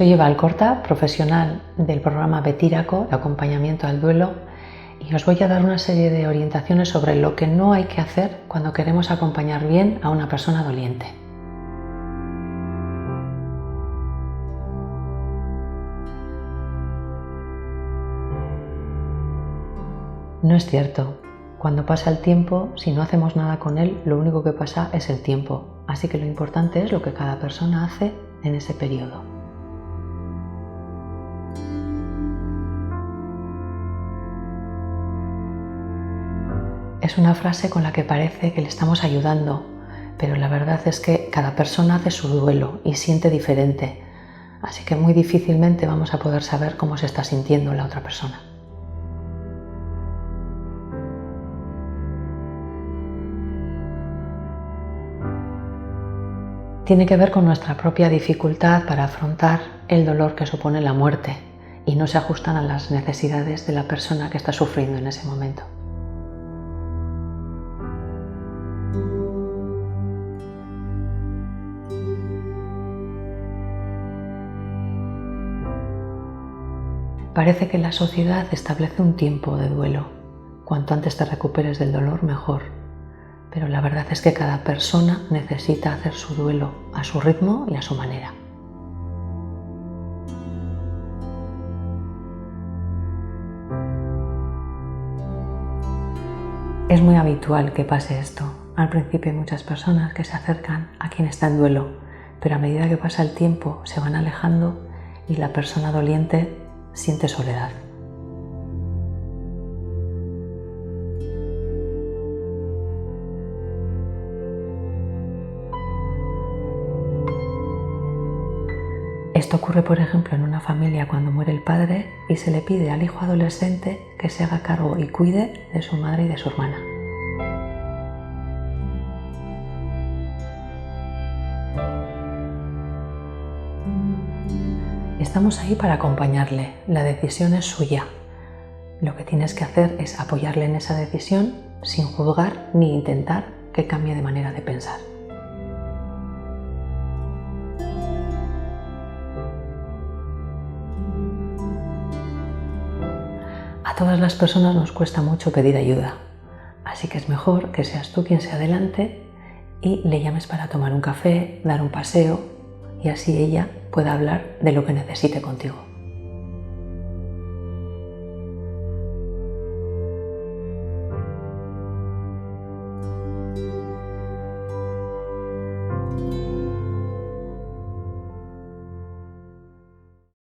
Soy Eva Alcorta, profesional del programa Betíraco de acompañamiento al duelo, y os voy a dar una serie de orientaciones sobre lo que no hay que hacer cuando queremos acompañar bien a una persona doliente. No es cierto. Cuando pasa el tiempo, si no hacemos nada con él, lo único que pasa es el tiempo. Así que lo importante es lo que cada persona hace en ese periodo. Es una frase con la que parece que le estamos ayudando, pero la verdad es que cada persona hace su duelo y siente diferente. Así que muy difícilmente vamos a poder saber cómo se está sintiendo la otra persona. Tiene que ver con nuestra propia dificultad para afrontar el dolor que supone la muerte y no se ajustan a las necesidades de la persona que está sufriendo en ese momento. Parece que la sociedad establece un tiempo de duelo. Cuanto antes te recuperes del dolor, mejor. Pero la verdad es que cada persona necesita hacer su duelo a su ritmo y a su manera. Es muy habitual que pase esto. Al principio hay muchas personas que se acercan a quien está en duelo, pero a medida que pasa el tiempo se van alejando y la persona doliente siente soledad. Esto ocurre, por ejemplo, en una familia cuando muere el padre y se le pide al hijo adolescente que se haga cargo y cuide de su madre y de su hermana. Estamos ahí para acompañarle, la decisión es suya. Lo que tienes que hacer es apoyarle en esa decisión sin juzgar ni intentar que cambie de manera de pensar. A todas las personas nos cuesta mucho pedir ayuda, así que es mejor que seas tú quien se adelante y le llames para tomar un café, dar un paseo y así ella pueda hablar de lo que necesite contigo.